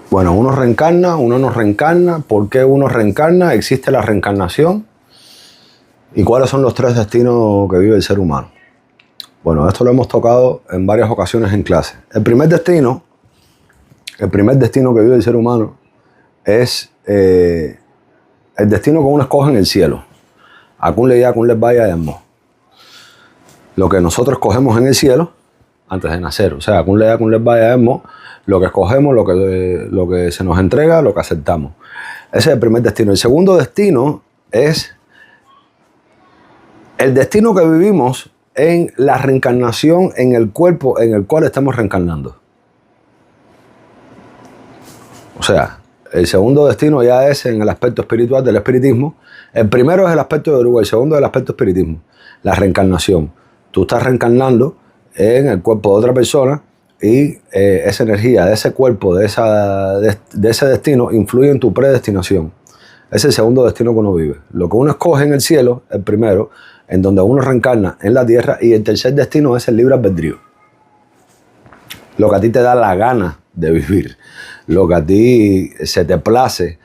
Bueno, uno reencarna, uno no reencarna. ¿Por qué uno reencarna? ¿Existe la reencarnación? ¿Y cuáles son los tres destinos que vive el ser humano? Bueno, esto lo hemos tocado en varias ocasiones en clase. El primer destino que vive el ser humano es el destino que uno escoge en el cielo. Akun le Akun les vaya Yamo. Lo que nosotros escogemos en el cielo antes de nacer. O sea, Akun le Akun les vaya Yamo. Lo que escogemos, lo que se nos entrega, lo que aceptamos. Ese es el primer destino. El segundo destino es el destino que vivimos en la reencarnación en el cuerpo en el cual estamos reencarnando. O sea, el segundo destino ya es en el aspecto espiritual del espiritismo. El primero es el aspecto de Uruguay, el segundo es el aspecto espiritismo, la reencarnación. Tú estás reencarnando en el cuerpo de otra persona y esa energía de ese cuerpo, de ese destino, influye en tu predestinación. Ese es el segundo destino que uno vive. Lo que uno escoge en el cielo, el primero, en donde uno reencarna en la tierra, y el tercer destino es el libre albedrío. Lo que a ti te da la gana de vivir, lo que a ti se te place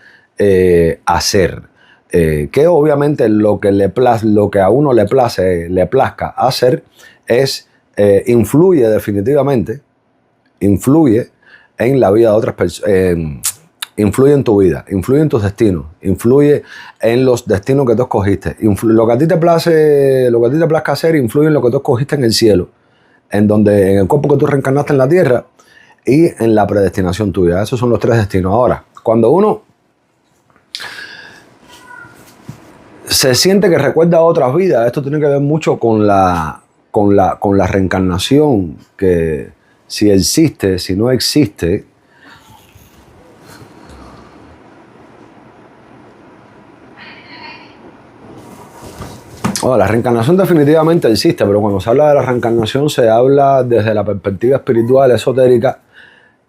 hacer. Que obviamente lo que a uno le plazca hacer es influye definitivamente, influye en la vida de otras personas, influye en tu vida, influye en tus destinos, influye en los destinos que tú escogiste. Lo que a ti te plazca hacer influye en lo que tú escogiste en el cielo, en el cuerpo que tú reencarnaste en la tierra y en la predestinación tuya. Esos son los tres destinos. Ahora, cuando uno se siente que recuerda otras vidas, esto tiene que ver mucho con la reencarnación, que si existe, si no existe. La reencarnación definitivamente existe, pero cuando se habla de la reencarnación se habla desde la perspectiva espiritual, esotérica,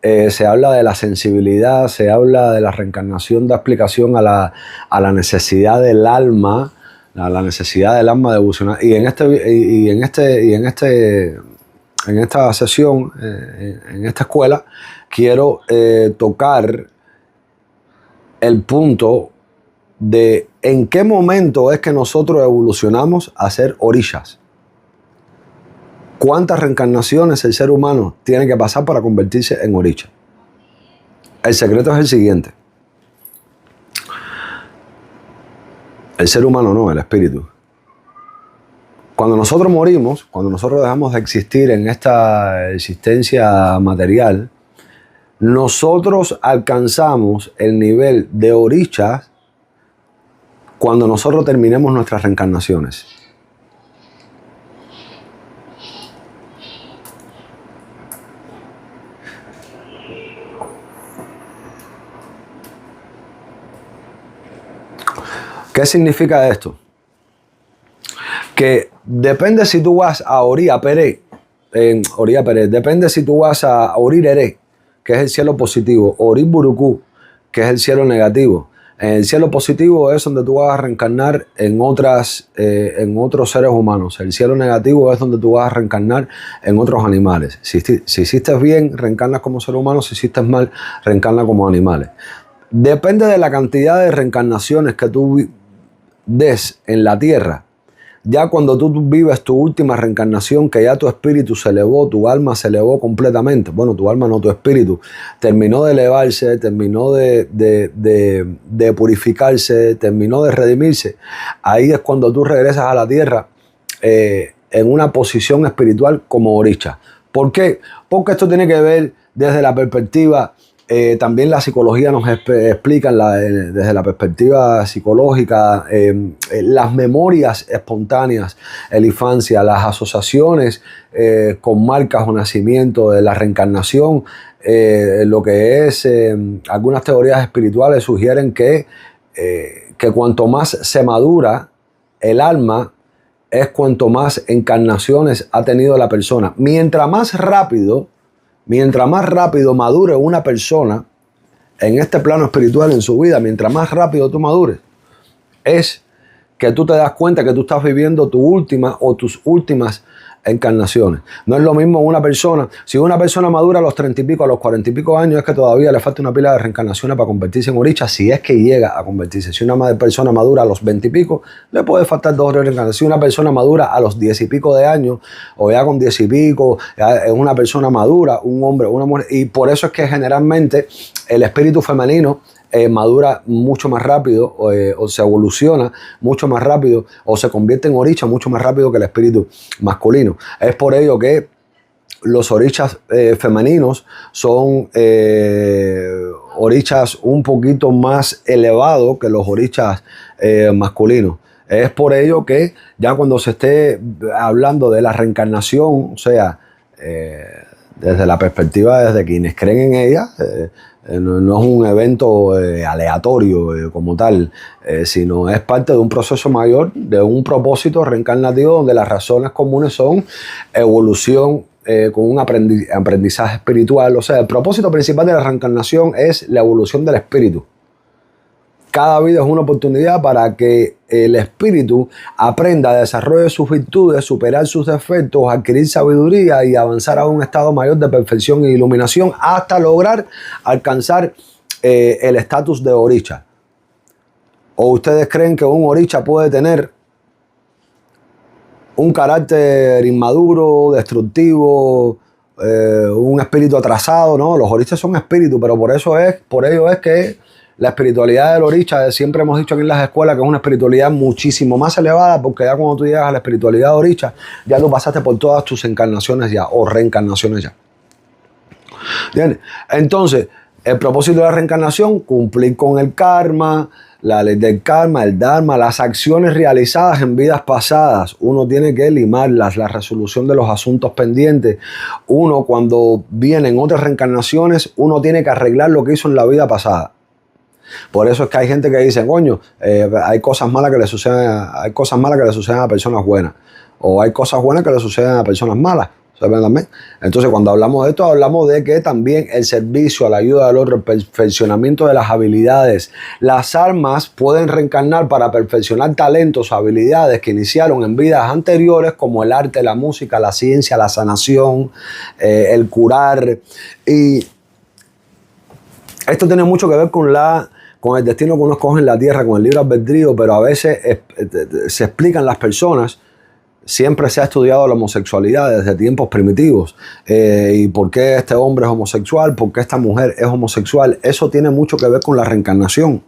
se habla de la sensibilidad, se habla de la reencarnación de explicación a la necesidad del alma, a la necesidad del alma de evolucionar. Y en esta sesión, en esta escuela, quiero tocar el punto de en qué momento es que nosotros evolucionamos a ser orishas. ¿Cuántas reencarnaciones el ser humano tiene que pasar para convertirse en orisha? El secreto es el siguiente. El ser humano no, el espíritu. Cuando nosotros morimos, cuando nosotros dejamos de existir en esta existencia material, nosotros alcanzamos el nivel de orishas cuando nosotros terminemos nuestras reencarnaciones. ¿Qué significa esto? Que depende si tú vas a Oria Pérez, depende si tú vas a Orir Eré, que es el cielo positivo, Orir Burucú, que es el cielo negativo. En el cielo positivo es donde tú vas a reencarnar en otros seres humanos. El cielo negativo es donde tú vas a reencarnar en otros animales. Si hiciste bien, reencarnas como ser humano. Si hiciste mal, reencarnas como animales. Depende de la cantidad de reencarnaciones que tú des en la tierra. Ya cuando tú vives tu última reencarnación, que ya tu espíritu se elevó, tu alma se elevó completamente. Bueno, tu alma no, tu espíritu terminó de elevarse, terminó de purificarse, terminó de redimirse. Ahí es cuando tú regresas a la tierra en una posición espiritual como orisha. ¿Por qué? Porque esto tiene que ver desde la perspectiva. También la psicología nos explica desde la perspectiva psicológica las memorias espontáneas en la infancia, las asociaciones con marcas o nacimiento de la reencarnación, lo que es algunas teorías espirituales sugieren que cuanto más se madura el alma es cuanto más encarnaciones ha tenido la persona. Mientras más rápido madure una persona en este plano espiritual en su vida, mientras más rápido tú madures, es que tú te das cuenta que tú estás viviendo tu última o tus últimas encarnaciones. No es lo mismo una persona, si una persona madura a los 30 y pico, a los 40 y pico años, es que todavía le falta una pila de reencarnaciones para convertirse en oricha, si es que llega a convertirse. Si una persona madura a los 20 y pico, le puede faltar 2 o 3 reencarnaciones. Si una persona madura a los 10 y pico de años, o ya con 10 y pico, es una persona madura, un hombre, una mujer, y por eso es que generalmente el espíritu femenino madura mucho más rápido, o se evoluciona mucho más rápido, o se convierte en oricha mucho más rápido que el espíritu masculino. Es por ello que los orichas femeninos son orichas un poquito más elevados que los orichas masculinos. Es por ello que ya cuando se esté hablando de la reencarnación, o sea, desde la perspectiva desde quienes creen en ella, no es un evento aleatorio como tal, sino es parte de un proceso mayor, de un propósito reencarnativo donde las razones comunes son evolución con un aprendizaje espiritual. O sea, el propósito principal de la reencarnación es la evolución del espíritu. Cada vida es una oportunidad para que el espíritu aprenda a desarrollar sus virtudes, superar sus defectos, adquirir sabiduría y avanzar a un estado mayor de perfección e iluminación hasta lograr alcanzar el estatus de oricha. ¿O ustedes creen que un oricha puede tener un carácter inmaduro, destructivo, un espíritu atrasado? No, los orichas son espíritus, pero por ello es que la espiritualidad del oricha, siempre hemos dicho aquí en las escuelas que es una espiritualidad muchísimo más elevada, porque ya cuando tú llegas a la espiritualidad oricha, ya tú pasaste por todas tus encarnaciones ya, o reencarnaciones ya. ¿Entiendes? Entonces, el propósito de la reencarnación, cumplir con el karma, la ley del karma, el dharma, las acciones realizadas en vidas pasadas. Uno tiene que limarlas, la resolución de los asuntos pendientes. Uno, cuando vienen otras reencarnaciones, uno tiene que arreglar lo que hizo en la vida pasada. Por eso es que hay gente que dice, coño, hay cosas malas que le suceden a personas buenas, o hay cosas buenas que le suceden a personas malas. Entonces, cuando hablamos de esto, hablamos de que también el servicio, la ayuda del otro, el perfeccionamiento de las habilidades. Las almas pueden reencarnar para perfeccionar talentos o habilidades que iniciaron en vidas anteriores, como el arte, la música, la ciencia, la sanación, el curar. Y esto tiene mucho que ver con el destino que uno escoge en la tierra, con el libre albedrío, pero a veces se explican las personas. Siempre se ha estudiado la homosexualidad desde tiempos primitivos. ¿Y por qué este hombre es homosexual? ¿Por qué esta mujer es homosexual? Eso tiene mucho que ver con la reencarnación.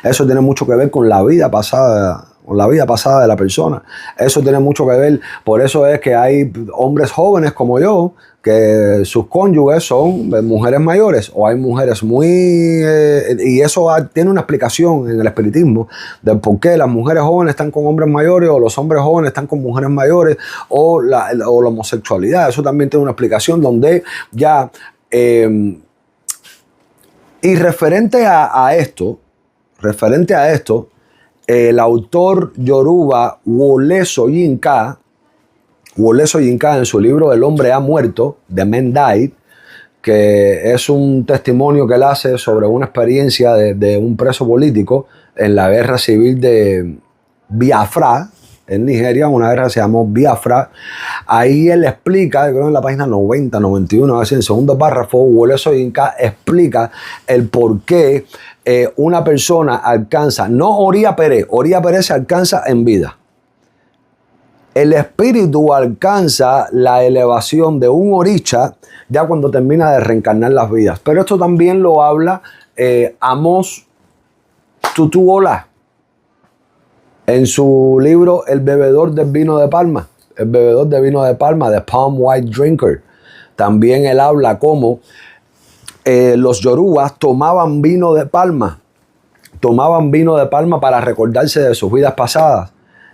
Eso tiene mucho que ver con la vida pasada, de la persona. Eso tiene mucho que ver. Por eso es que hay hombres jóvenes como yo, que sus cónyuges son mujeres mayores, o hay mujeres y eso tiene una explicación en el espiritismo de por qué las mujeres jóvenes están con hombres mayores, o los hombres jóvenes están con mujeres mayores, o la homosexualidad. Eso también tiene una explicación donde ya y referente a esto, el autor yoruba Wole Soyinka en su libro El hombre ha muerto, The Man Died, que es un testimonio que él hace sobre una experiencia de un preso político en la guerra civil de Biafra, en Nigeria, una guerra que se llamó Biafra. Ahí él explica, creo en la página 90, 91, así en el segundo párrafo, Wole Soyinka explica el por qué una persona alcanza, no Oria Pérez se alcanza en vida. El espíritu alcanza la elevación de un oricha ya cuando termina de reencarnar las vidas. Pero esto también lo habla Amos Tutuola en su libro El bebedor del vino de Palma. El bebedor de vino de Palma, The Palm White Drinker. También él habla cómo los yorubas tomaban vino de palma para recordarse de sus vidas pasadas.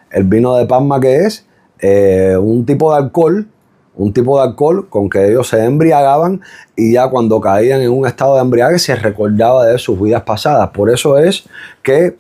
El vino de palma, que es un tipo de alcohol con que ellos se embriagaban, y ya cuando caían en un estado de embriague se recordaba de sus vidas pasadas. Por eso es que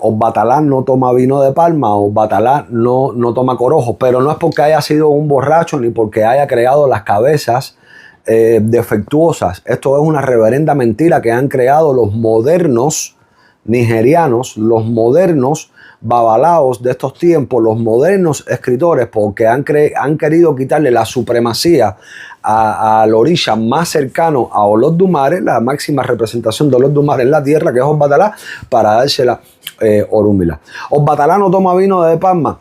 Obatalá no toma vino de palma, Obatalá no toma corojo, pero no es porque haya sido un borracho ni porque haya creado las cabezas defectuosas. Esto es una reverenda mentira que han creado los modernos nigerianos, los modernos babalaos de estos tiempos, los modernos escritores, porque han querido quitarle la supremacía al orisha más cercano a Olodumare, la máxima representación de Olodumare en la tierra, que es Obatalá, para dársela Orúmila. Obatalá no toma vino de Palma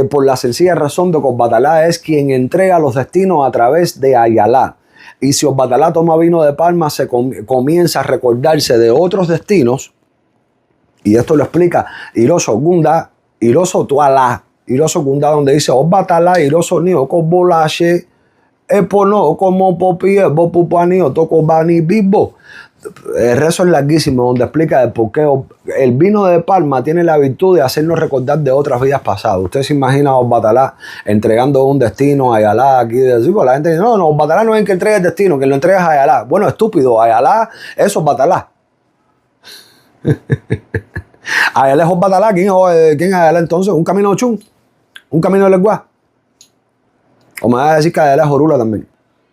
por la sencilla razón de que Obatalá es quien entrega los destinos a través de Ayalá. Y si Obatalá toma vino de Palma, se comienza a recordarse de otros destinos. Y esto lo explica Iroso Gunda, Iroso Tualá, Iroso Gunda, donde dice Obatalá, Iroso Nio, Kobolache, Epono, como Popi, Bopupani, Otokobani, Bibo. El rezo es larguísimo, donde explica el por qué el vino de Palma tiene la virtud de hacernos recordar de otras vidas pasadas. Usted se imagina a Obatalá entregando un destino a Ayalá. Aquí, la gente dice, no, Obatalá no es el que entrega el destino, que lo entrega es Ayalá. Bueno, estúpido, Ayalá es Obatalá. Ayalá es Obatalá. ¿Quién es Ayalá entonces? ¿Un camino de Ochun? ¿Un camino de Leguá? ¿O me vas a decir que Ayalá es Orula también?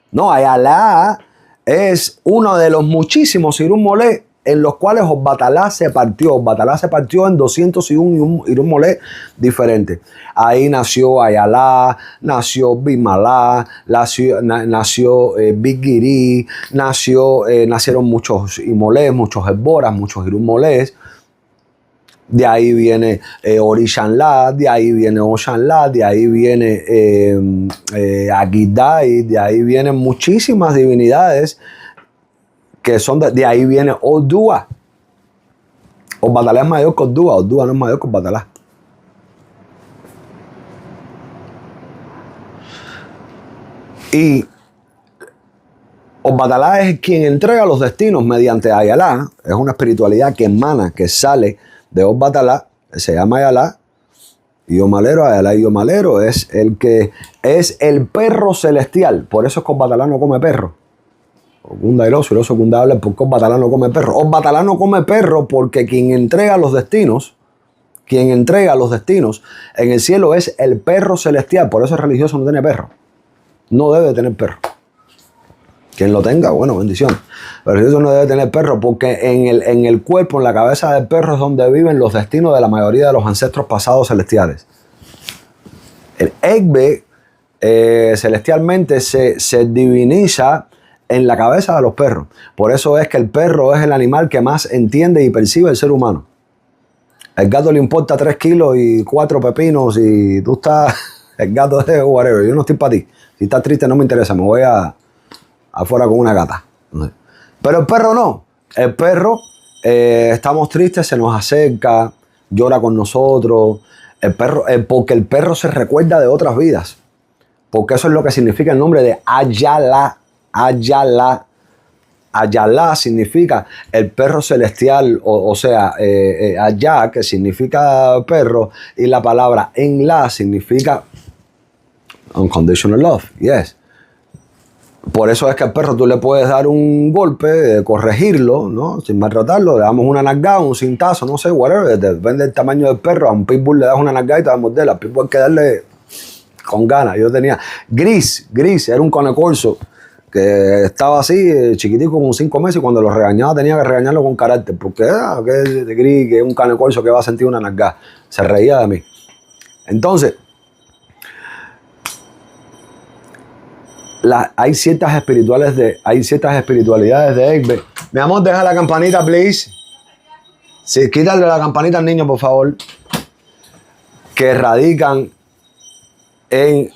No, Ayalá es uno de los muchísimos Irún-Molé en los cuales Obatalá se partió. Obatalá se partió en 201 Irún-Molé diferentes. Ahí nació Ayalá, nació Bimalá, nació Bigiri, nacieron muchos Imolés, muchos Esboras, muchos Irún-Molés. De ahí viene Orishanlá, de ahí viene Oshanlá, de ahí viene Agidai, de ahí vienen muchísimas divinidades que son de ahí viene Odua. Obatalá es mayor que Odua, Odua no es mayor que Obatalá. Y Obatalá es quien entrega los destinos mediante Ayalá. Es una espiritualidad que emana, que sale de Obatalá, se llama Ayalá. Y Yomalero, Ayalá y Yomalero es el que es el perro celestial. Por eso es que Obatalá no come perro. Ogunda Iroso, Iroso Gunda habla porque Obatalá no come perro. Obatalá no come perro porque quien entrega los destinos en el cielo es el perro celestial. Por eso el religioso no tiene perro. No debe tener perro. Quien lo tenga, bueno, bendición. Pero el religioso no debe tener perro porque en el cuerpo, en la cabeza del perro es donde viven los destinos de la mayoría de los ancestros pasados celestiales. El Egbe celestialmente se diviniza en la cabeza de los perros. Por eso es que el perro es el animal que más entiende y percibe el ser humano. El gato le importa 3 kilos y 4 pepinos y tú estás... El gato es whatever, yo no estoy para ti. Si estás triste no me interesa, me voy afuera con una gata. Pero el perro no. El perro, estamos tristes, se nos acerca, llora con nosotros. El perro, porque el perro se recuerda de otras vidas. Porque eso es lo que significa el nombre de Ayalá. Ayalá. Ayalá significa el perro celestial, o sea, Ayá, que significa perro, y la palabra Enlá significa unconditional love, yes. Por eso es que al perro tú le puedes dar un golpe, corregirlo, ¿no? Sin maltratarlo, le damos una nalgada, un cintazo, no sé, whatever, depende del tamaño del perro. A un pitbull le das una nalgada y te va a morder. Al pitbull hay que darle con ganas. Yo tenía Gris, era un conecorso que estaba así, chiquitico, como 5 meses, y cuando lo regañaba tenía que regañarlo con carácter, porque que es de Gris, que es un canecorso que va a sentir una nalgada. Se reía de mí. Entonces, hay ciertas espiritualidades de Egbe. Mi amor, deja la campanita, please. Sí, quítale la campanita al niño, por favor. Que radican en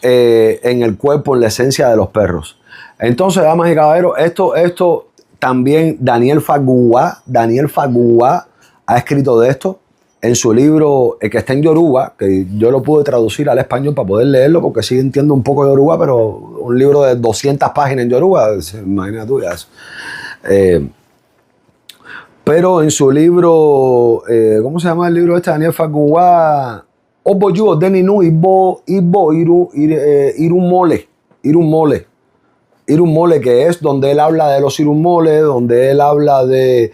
el cuerpo, en la esencia de los perros. Entonces, damas y caballeros, esto también Daniel Fagunwa ha escrito de esto en su libro que está en Yoruba, que yo lo pude traducir al español para poder leerlo, porque sí entiendo un poco de Yoruba, pero un libro de 200 páginas en Yoruba, imagina tú eso. Pero en su libro, ¿cómo se llama el libro este? Daniel Fagunwa, Oboyu Deninu Ibo Irún-Molé, que es donde él habla de los Irún-Molé, donde él habla de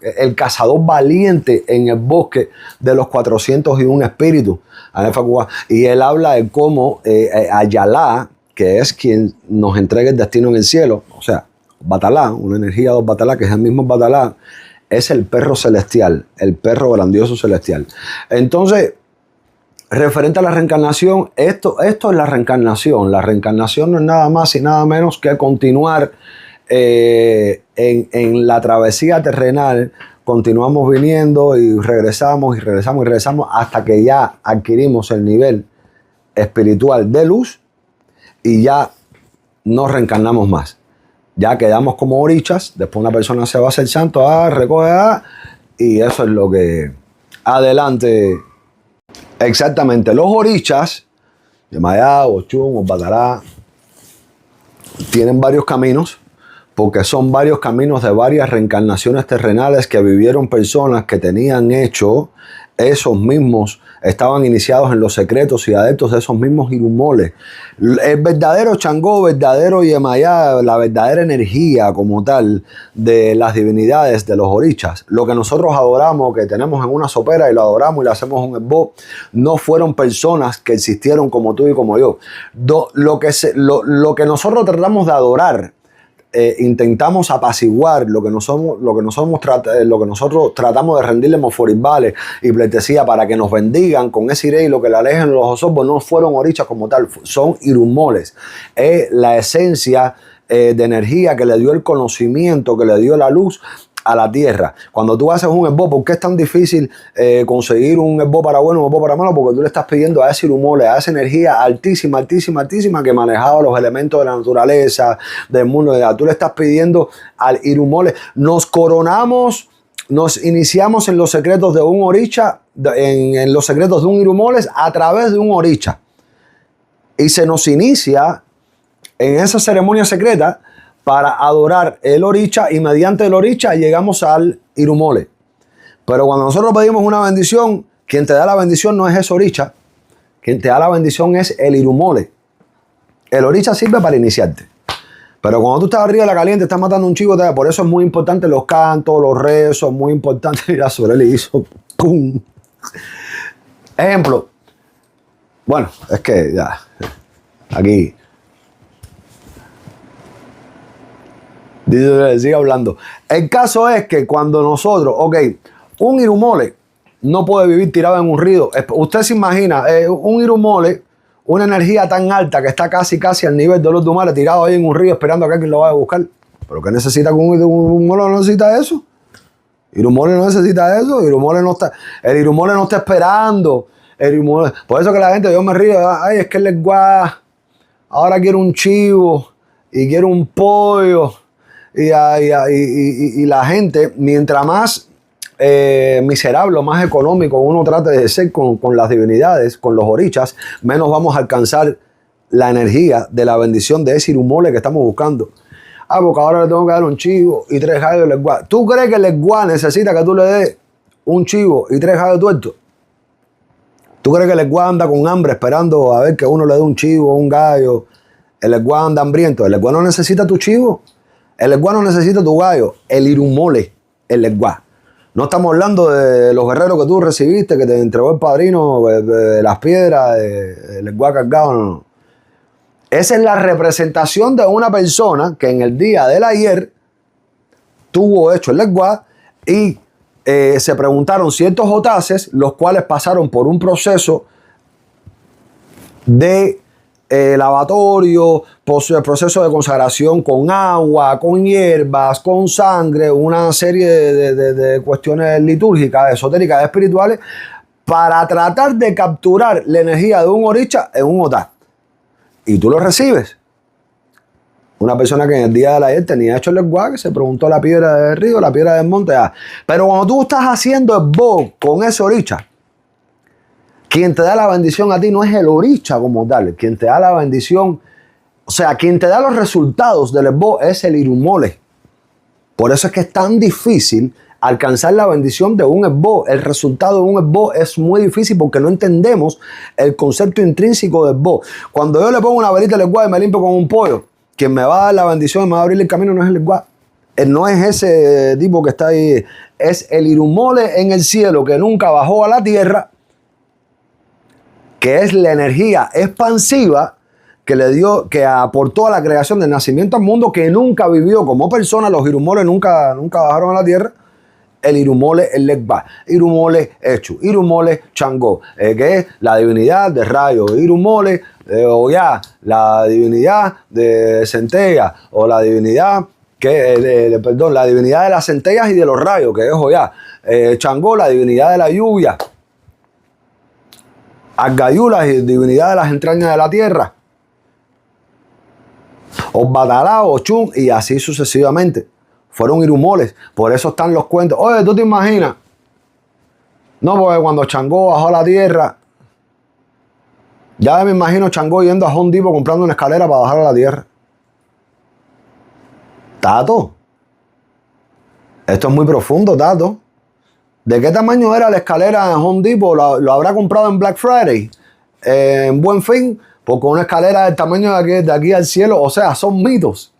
el cazador valiente en el bosque de los 401 espíritus. Y él habla de cómo Ayalá, que es quien nos entrega el destino en el cielo, o sea, Batalá, una energía de Batalá, que es el mismo Batalá, es el perro celestial, el perro grandioso celestial. Entonces, referente a la reencarnación, esto es la reencarnación. La reencarnación no es nada más y nada menos que continuar en la travesía terrenal. Continuamos viniendo y regresamos y regresamos y regresamos hasta que ya adquirimos el nivel espiritual de luz y ya no reencarnamos más. Ya quedamos como orichas, después una persona se va a hacer santo, recoge, y eso es lo que adelante. Exactamente, los orichas, Yemayá, Ochun o Batará, tienen varios caminos, porque son varios caminos de varias reencarnaciones terrenales que vivieron personas que tenían hecho esos mismos, estaban iniciados en los secretos y adeptos de esos mismos irumoles. El verdadero Changó, verdadero Yemayá, la verdadera energía como tal de las divinidades de los orichas, lo que nosotros adoramos, que tenemos en una sopera y lo adoramos y le hacemos un esbo, no fueron personas que existieron como tú y como yo. Lo que nosotros tratamos de adorar, intentamos apaciguar lo que nosotros tratamos de rendirle moforibales y pleitesía para que nos bendigan con ese iré y lo que le alejen los osobos, no fueron orichas como tal, son irumoles. Es la esencia de energía que le dio el conocimiento, que le dio la luz a la tierra. Cuando tú haces un esbo, ¿por qué es tan difícil conseguir un esbo para bueno, un esbo para malo? Porque tú le estás pidiendo a ese irumole, a esa energía altísima, altísima, altísima que manejaba los elementos de la naturaleza, del mundo. Tú le estás pidiendo al irumole. Nos coronamos, nos iniciamos en los secretos de un oricha, en los secretos de un irumoles a través de un oricha. Y se nos inicia en esa ceremonia secreta para adorar el oricha y mediante el oricha llegamos al irumole. Pero cuando nosotros pedimos una bendición, quien te da la bendición no es ese oricha, quien te da la bendición es el irumole. El oricha sirve para iniciarte. Pero cuando tú estás arriba de la caliente, estás matando un chivo, por eso es muy importante los cantos, los rezos, muy importante. Mira, sobre él hizo ¡pum! Ejemplo. Bueno, es que ya, aquí sigue hablando. El caso es que cuando nosotros, un irumole no puede vivir tirado en un río. Usted se imagina, un irumole, una energía tan alta que está casi al nivel de los dumares, tirado ahí en un río esperando a que alguien lo vaya a buscar. ¿Pero qué necesita con un irumole? No necesita eso. Irumole no necesita eso. El irumole no está esperando. Por eso que la gente, yo me río, ay, es que el lenguaje, ahora quiero un chivo y quiero un pollo. Y la gente, mientras más miserable o más económico uno trate de ser con las divinidades, con los orichas, menos vamos a alcanzar la energía de la bendición de ese irumole que estamos buscando. Porque ahora le tengo que dar un chivo y 3 gallos de lenguá. ¿Tú crees que el lenguá necesita que tú le des un chivo y 3 gallos tuertos? ¿Tú crees que el lenguá anda con hambre esperando a ver que uno le dé un chivo o un gallo? El lenguá anda hambriento. El lenguá no necesita tu chivo. El lenguá no necesita tu gallo, el irumole, el lenguá. No estamos hablando de los guerreros que tú recibiste, que te entregó el padrino, de las piedras, el lenguá cargado, no. Esa es la representación de una persona que en el día del ayer tuvo hecho el lenguá y se preguntaron ciertos otaces, los cuales pasaron por un proceso de lavatorio, proceso de consagración con agua, con hierbas, con sangre, una serie de cuestiones litúrgicas, esotéricas, espirituales, para tratar de capturar la energía de un oricha en un otá. Y tú lo recibes. Una persona que en el día de ayer tenía hecho el lenguaje, se preguntó la piedra del río, la piedra del monte. Pero cuando tú estás haciendo el bo con ese oricha, quien te da la bendición a ti no es el oricha como tal. Quien te da la bendición, o sea, quien te da los resultados del esbo es el irumole. Por eso es que es tan difícil alcanzar la bendición de un esbo. El resultado de un esbo es muy difícil porque no entendemos el concepto intrínseco de esbo. Cuando yo le pongo una velita al esbo y me limpio con un pollo, quien me va a dar la bendición y me va a abrir el camino no es el esbo. No es ese tipo que está ahí. Es el irumole en el cielo que nunca bajó a la tierra, que es la energía expansiva que le dio, que aportó a la creación del nacimiento al mundo, que nunca vivió como persona. Los irumoles nunca bajaron a la tierra el Irumole, el Legba, Irumole, Echu, Irumole, Changó, que es la divinidad de rayo, Irumole, Oya, la divinidad de centella, o la divinidad perdón, la divinidad de las centellas y de los rayos, que es Oya, Changó, la divinidad de la lluvia, Argayú, la divinidad de las entrañas de la tierra, Obatalá, Ochun, y así sucesivamente. Fueron irumoles. Por eso están los cuentos. Oye, ¿tú te imaginas? No, porque cuando Changó bajó a la tierra, ya me imagino Changó yendo a Home Depot comprando una escalera para bajar a la tierra. Tato, esto es muy profundo, Tato. ¿De qué tamaño era la escalera en Home Depot? ¿Lo habrá comprado en Black Friday? ¿En Buen Fin? Porque una escalera del tamaño de aquí al cielo, o sea, son mitos.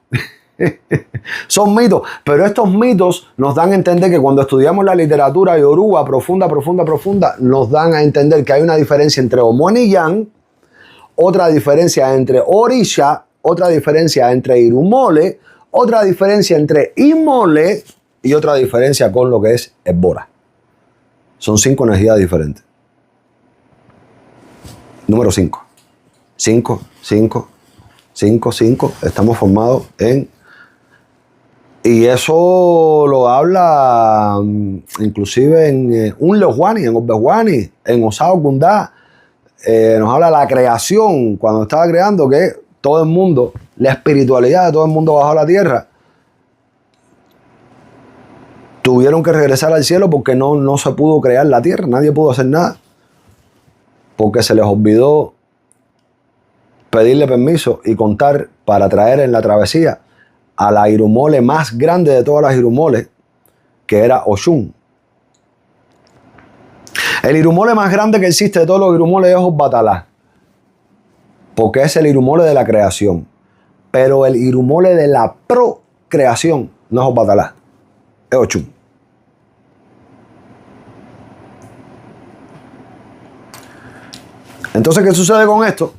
Son mitos, pero estos mitos nos dan a entender que cuando estudiamos la literatura yoruba profunda, nos dan a entender que hay una diferencia entre Omoni y Yan, otra diferencia entre Orisha, otra diferencia entre Irumole, otra diferencia entre Imole y otra diferencia con lo que es Ebora. Son 5 energías diferentes. Número 5. 5. Estamos formados en... Y eso lo habla inclusive en un Lehuani, en Obehuani, en Osao Gundá. Nos habla de la creación, cuando estaba creando, que todo el mundo, la espiritualidad de todo el mundo bajo la tierra, tuvieron que regresar al cielo porque no se pudo crear la tierra, nadie pudo hacer nada, porque se les olvidó pedirle permiso y contar para traer en la travesía a la Irumole más grande de todas las Irumoles, que era Oshun. El Irumole más grande que existe de todos los Irumoles es Obatalá, porque es el Irumole de la creación. Pero el Irumole de la procreación no es Obatalá, es Oshun. Entonces, ¿qué sucede con esto?